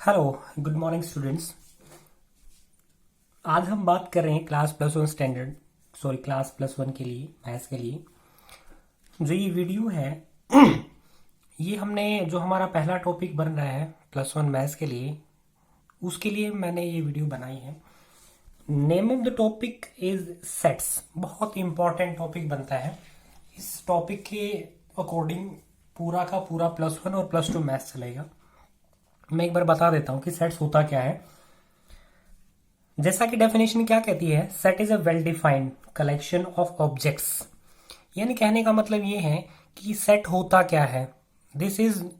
Hello, good morning students. आज हम बात कर रहे हैं क्लास प्लस वन के लिए, मैथ्स के लिए। जो ये वीडियो है ये हमने जो हमारा पहला टॉपिक बन रहा है प्लस वन मैथ्स के लिए, उसके लिए मैंने ये वीडियो बनाई है। Name of the topic is sets. बहुत इंपॉर्टेंट टॉपिक बनता है। इस टॉपिक के अकॉर्डिंग पूरा का पूरा प्लस वन और प्लस टू मैथ्स चलेगा। मैं एक बार बता देता हूँ कि सेट्स होता क्या है। जैसा कि डेफिनेशन क्या कहती है, set is a well defined collection of objects. यानी कहने का मतलब ये है कि सेट होता क्या है। This is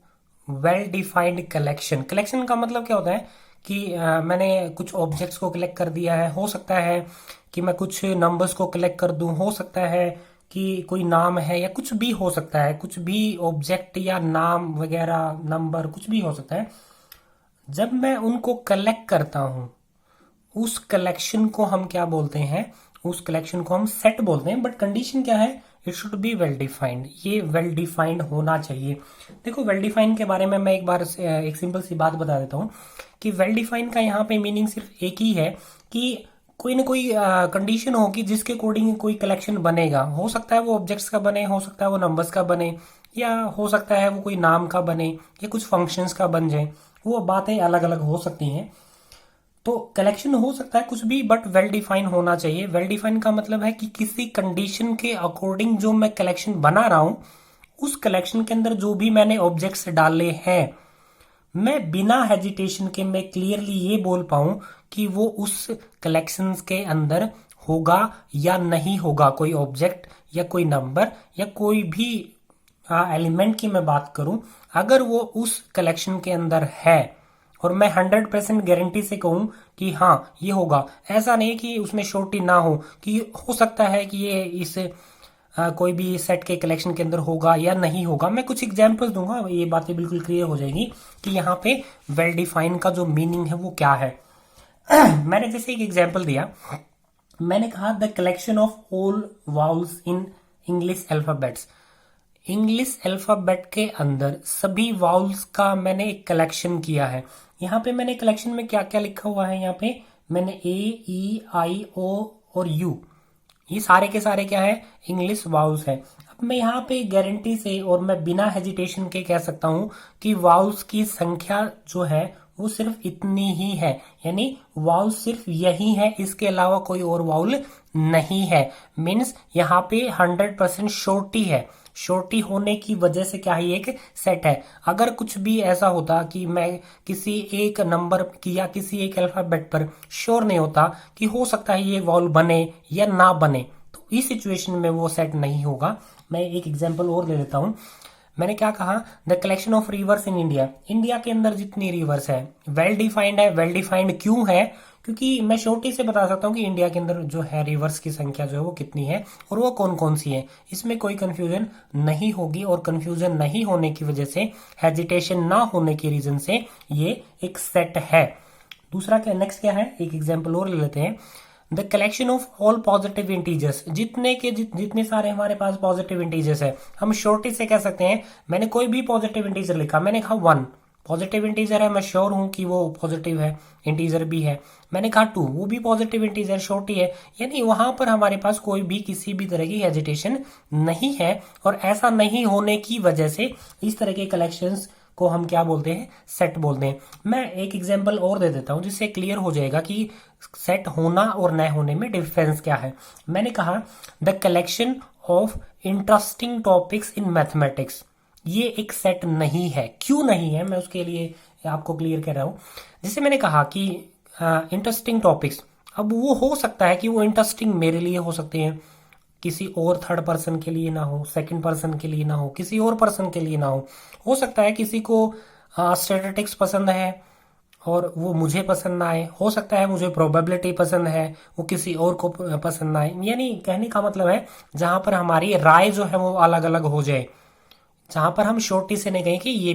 well defined collection. Collection का मतलब क्या होता है कि मैंने कुछ ऑब्जेक्ट्स को कलेक्ट कर दिया है। हो सकता है कि मैं कुछ नंबर्स को कलेक्ट कर दूं, हो सकता है कि कोई नाम है या कुछ भी हो सकता है, कुछ भी ऑब्जेक्ट या नाम वगैरह नंबर कुछ भी हो सकता है। जब मैं उनको कलेक्ट करता हूं, उस कलेक्शन को हम क्या बोलते हैं, उस कलेक्शन को हम सेट बोलते हैं। बट कंडीशन क्या है, it should be well defined. ये वेल डिफाइंड होना चाहिए। देखो, वेल डिफाइंड के बारे में मैं एक बार एक सिंपल सी बात बता देता हूँ कि वेल डिफाइंड का यहाँ पे मीनिंग सिर्फ एक ही है कि कोई ना कोई कंडीशन होगी जिसके अकॉर्डिंग कोई कलेक्शन बनेगा। हो सकता है वो ऑब्जेक्ट्स का बने, हो सकता है वो नंबर्स का बने, या हो सकता है वो कोई नाम का बने या कुछ फंक्शंस का बन जाए। वो बातें अलग अलग हो सकती हैं। तो कलेक्शन हो सकता है कुछ भी, बट वेल डिफाइन होना चाहिए। वेल डिफाइन का मतलब है कि किसी कंडीशन के अकॉर्डिंग जो मैं कलेक्शन बना रहा हूं, उस कलेक्शन के अंदर जो भी मैंने ऑब्जेक्ट्स डाले हैं, मैं बिना हेजिटेशन के मैं क्लियरली ये बोल पाऊं कि वो उस कलेक्शन के अंदर होगा या नहीं होगा। कोई ऑब्जेक्ट या कोई नंबर या कोई भी एलिमेंट की मैं बात करूं, अगर वो उस कलेक्शन के अंदर है और मैं 100% गारंटी से कहूं कि हाँ ये होगा। ऐसा नहीं कि उसमें श्योरिटी ना हो कि हो सकता है कि ये इस कोई भी सेट के कलेक्शन के अंदर होगा या नहीं होगा। मैं कुछ एग्जांपल्स दूंगा, ये बातें बिल्कुल क्लियर हो जाएगी कि यहाँ पे वेल डिफाइन का जो मीनिंग है वो क्या है। मैंने जैसे एक एग्जांपल दिया, मैंने कहा the collection of all vowels in English alphabets. English alphabet के अंदर सभी वाउल्स का मैंने एक कलेक्शन किया है। यहाँ पे मैंने कलेक्शन में क्या क्या लिखा हुआ है, यहाँ पे मैंने ए, ई, आई, ओ और यू, ये सारे के सारे क्या है, इंग्लिश वाउल्स है। अब मैं यहाँ पे गारंटी से और मैं बिना हेजिटेशन के कह सकता हूँ कि वाउल्स की संख्या जो है वो सिर्फ इतनी ही है। यानी वाउल सिर्फ यही है, इसके अलावा कोई और वाउल नहीं है। मीन्स यहाँ पे 100% श्योरिटी है। श्योरिटी होने की वजह से क्या है, एक सेट है। अगर कुछ भी ऐसा होता कि मैं किसी एक नंबर की या किसी एक अल्फाबेट पर श्योर नहीं होता कि हो सकता है ये वॉल बने या ना बने, तो इस सिचुएशन में वो सेट नहीं होगा। मैं एक एग्जांपल और ले लेता हूं। मैंने क्या कहा, the collection of reverse in India. India के अंदर जितनी रिवर्स है वेल डिफाइंड है। वेल डिफाइंड क्यों है, क्योंकि मैं श्योरिटी से बता सकता हूँ कि इंडिया के अंदर जो है रिवर्स की संख्या जो है वो कितनी है और वो कौन कौन सी है। इसमें कोई कंफ्यूजन नहीं होगी, और कंफ्यूजन नहीं होने की वजह से, हेजिटेशन ना होने की रीजन से ये एक सेट है। दूसरा क्या, नेक्स्ट क्या है, एक एग्जाम्पल और ले लेते हैं। The collection of all positive integers. जितने सारे हमारे पास पॉजिटिव इंटीजर्स है, हम श्योरिटी से कह सकते हैं, मैंने कोई भी पॉजिटिव इंटीजर लिखा, मैंने कहा 1 पॉजिटिव इंटीजर है, मैं श्योर हूं कि वो पॉजिटिव है, इंटीजर भी है। मैंने कहा 2, वो भी पॉजिटिव इंटीजर, श्योरिटी है। यानी वहां पर हमारे पास कोई भी किसी भी तरह की हेजिटेशन नहीं है, और ऐसा नहीं होने की वजह से इस तरह के कलेक्शंस को हम क्या बोलते हैं, सेट बोलते हैं। मैं एक एग्जांपल और दे देता हूं जिससे क्लियर हो जाएगा कि सेट होना और न होने में डिफरेंस क्या है। मैंने कहा the collection of interesting topics in mathematics. ये एक सेट नहीं है। क्यों नहीं है, मैं उसके लिए आपको क्लियर कर रहा हूं। जैसे मैंने कहा कि इंटरेस्टिंग टॉपिक्स, अब वो हो सकता है कि वो इंटरेस्टिंग मेरे लिए हो सकते हैं, किसी और थर्ड पर्सन के लिए ना हो, सेकंड पर्सन के लिए ना हो, किसी और पर्सन के लिए ना हो सकता है किसी को स्टैटिस्टिक्स पसंद है और वो मुझे पसंद ना आए। हो सकता है मुझे प्रोबेबिलिटी पसंद है, वो किसी और को पसंद ना आए। यानी कहने का मतलब है जहां पर हमारी राय जो है वो अलग अलग हो जाए, जहां पर हम श्योरिटी से नहीं कहें कि ये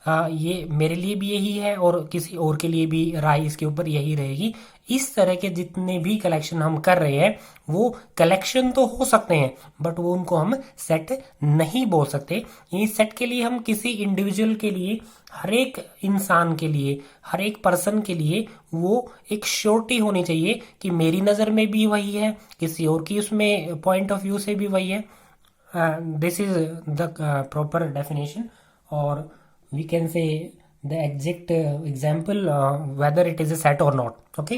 ये मेरे लिए भी यही है और किसी और के लिए भी राय इसके ऊपर यही रहेगी। इस तरह के जितने भी कलेक्शन हम कर रहे हैं वो कलेक्शन तो हो सकते हैं, बट वो उनको हम सेट नहीं बोल सकते। इस सेट के लिए हम किसी इंडिविजुअल के लिए, हर एक इंसान के लिए, हर एक पर्सन के लिए वो एक श्योरिटी होनी चाहिए कि मेरी नज़र में भी वही है, किसी और की उसमें पॉइंट ऑफ व्यू से भी वही है। This is the proper definition, और we can say the exact example whether it is a set or not. Okay,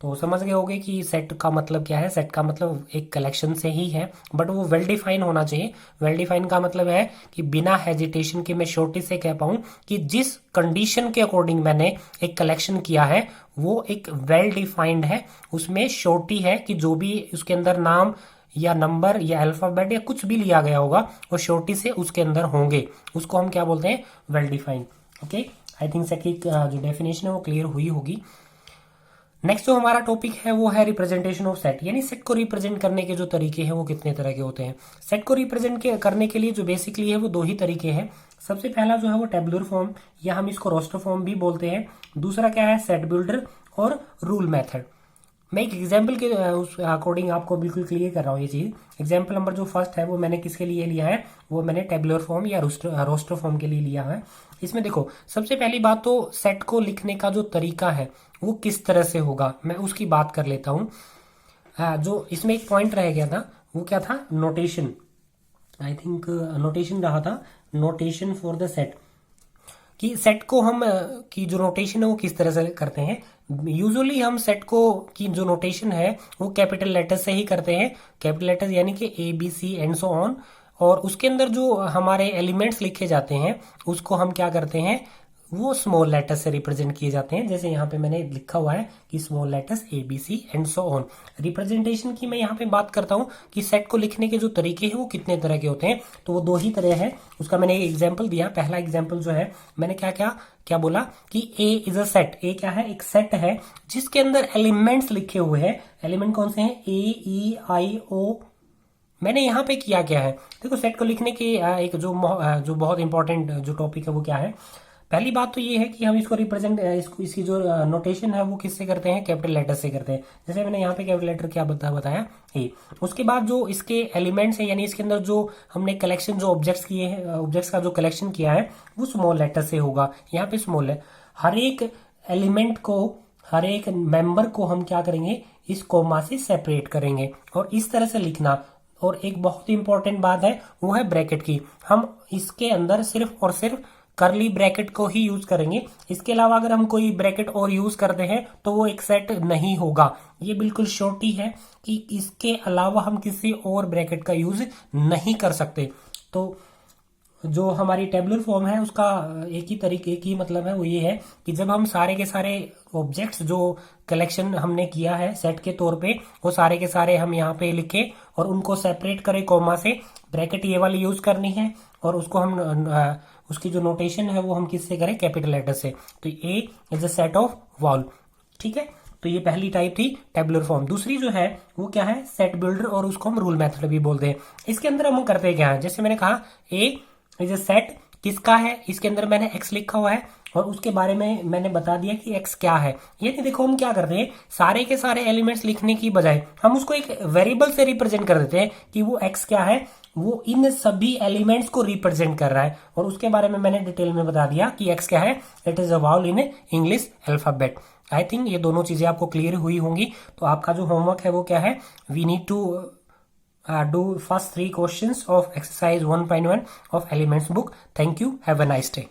तो समझ गए होगे कि सेट का मतलब क्या है। सेट का मतलब एक कलेक्शन से ही है, बट वो वेल डिफाइन होना चाहिए। वेल डिफाइन का मतलब है कि बिना हेजिटेशन के मैं श्योरिटी से कह पाऊं कि जिस कंडीशन के अकॉर्डिंग मैंने एक कलेक्शन किया है वो एक वेल डिफाइंड है, उसमें श्योरिटी है कि जो भी उसके अंदर नाम या नंबर या अल्फाबेट या कुछ भी लिया गया होगा वो श्योरिटी से उसके अंदर होंगे, उसको हम क्या बोलते हैं, well defined. Okay, I think set की जो डेफिनेशन है वो क्लियर हुई होगी। नेक्स्ट जो हमारा टॉपिक है वो है रिप्रेजेंटेशन ऑफ सेट, यानी सेट को रिप्रेजेंट करने के जो तरीके हैं वो कितने तरह के होते हैं। सेट को रिप्रेजेंट करने के लिए जो बेसिकली है वो दो ही तरीके हैं। सबसे पहला जो है वो टेबुलर फॉर्म, या हम इसको रोस्टर फॉर्म भी बोलते हैं। दूसरा क्या है, सेट बिल्डर और रूल मेथड। मैं एक एग्जाम्पल के उस अकॉर्डिंग आपको बिल्कुल क्लियर कर रहा हूँ ये चीज। एग्जाम्पल नंबर जो फर्स्ट है वो मैंने किसके लिए लिया है, वो मैंने टेबुलर फॉर्म या रोस्टर फॉर्म के लिए लिया है। इसमें देखो, सबसे पहली बात तो सेट को लिखने का जो तरीका है वो किस तरह से होगा, मैं उसकी बात कर लेता हूँ। जो इसमें एक पॉइंट रह गया था वो क्या था, नोटेशन। आई थिंक नोटेशन रहा था, नोटेशन फॉर द सेट, कि सेट को हम की जो नोटेशन है वो किस तरह से करते हैं। यूजुअली हम सेट को की जो नोटेशन है वो कैपिटल लेटर से ही करते हैं। कैपिटल लेटर यानी कि A B C and so on, और उसके अंदर जो हमारे एलिमेंट्स लिखे जाते हैं उसको हम क्या करते हैं, वो स्मॉल लेटर से रिप्रेजेंट किए जाते हैं। जैसे यहाँ पे मैंने लिखा हुआ है कि small letters A B C and so on. Representation की मैं यहाँ पे बात करता हूँ कि सेट को लिखने के जो तरीके हैं वो कितने तरह के होते हैं, तो वो दो ही तरह है। उसका मैंने एक एग्जाम्पल दिया। पहला एग्जाम्पल जो है मैंने क्या क्या क्या बोला कि ए इज अ सेट। ए क्या है, एक सेट है जिसके अंदर एलिमेंट्स लिखे हुए हैं। एलिमेंट कौन से हैं, ए ई आई ओ। मैंने यहाँ पे किया क्या है, देखो सेट को लिखने की एक जो बहुत इंपॉर्टेंट जो टॉपिक है वो क्या है। पहली बात तो ये है कि हम इसको रिप्रेजेंट इसकी जो नोटेशन है वो किससे करते हैं, कैपिटल लेटर से करते हैं। जैसे मैंने यहाँ पे कैपिटल लेटर क्या बताया, ए। उसके बाद जो इसके एलिमेंट्स हैं, यानी इसके अंदर जो हमने कलेक्शन जो ऑब्जेक्ट्स किए हैं, ऑब्जेक्ट्स का जो कलेक्शन किया है वो स्मॉल लेटर से होगा। यहाँ पे स्मॉल है। हर एक एलिमेंट को, हर एक मेंबर को हम क्या करेंगे, इस कोमा से सेपरेट करेंगे और इस तरह से लिखना। और एक बहुत इंपॉर्टेंट बात है वो है ब्रैकेट की। हम इसके अंदर सिर्फ और सिर्फ करली ब्रैकेट को ही यूज करेंगे। इसके अलावा अगर हम कोई ब्रैकेट और यूज करते हैं तो वो एक सेट नहीं होगा। ये बिल्कुल श्योरिटी है कि इसके अलावा हम किसी और ब्रैकेट का यूज नहीं कर सकते। तो जो हमारी टेबुलर फॉर्म है उसका एक ही तरीके, एक ही मतलब है, वो ये है कि जब हम सारे के सारे ऑब्जेक्ट्स जो कलेक्शन हमने किया है सेट के तौर पे, वो सारे के सारे हम यहाँ पे लिखे और उनको सेपरेट करें कोमा से। ब्रैकेट ये वाली यूज करनी है और उसको हम उसकी जो नोटेशन है वो हम किससे करें, कैपिटल लेटर से। तो A is a set of wall, ठीक है। तो ये पहली टाइप थी टेबुलर फॉर्म। दूसरी जो है वो क्या है, सेट बिल्डर, और उसको हम रूल मेथड भी बोलते हैं। इसके अंदर हम करते क्या है, जैसे मैंने कहा ए इज अ सेट किसका है, इसके अंदर मैंने एक्स लिखा हुआ है और उसके बारे में मैंने बता दिया कि एक्स क्या है। यानी देखो हम क्या करते हैं, सारे के सारे एलिमेंट्स लिखने की बजाय हम उसको एक वेरिएबल से रिप्रेजेंट कर देते हैं कि वो एक्स क्या है, वो इन सभी एलिमेंट्स को रिप्रेजेंट कर रहा है। और उसके बारे में मैंने डिटेल में बता दिया कि एक्स क्या है, it is a vowel in English alphabet. I think ये दोनों चीजें आपको क्लियर हुई होंगी। तो आपका जो होमवर्क है वो क्या है, we need to do first 3 questions of exercise 1.1 of elements book. Thank you. Have a nice day.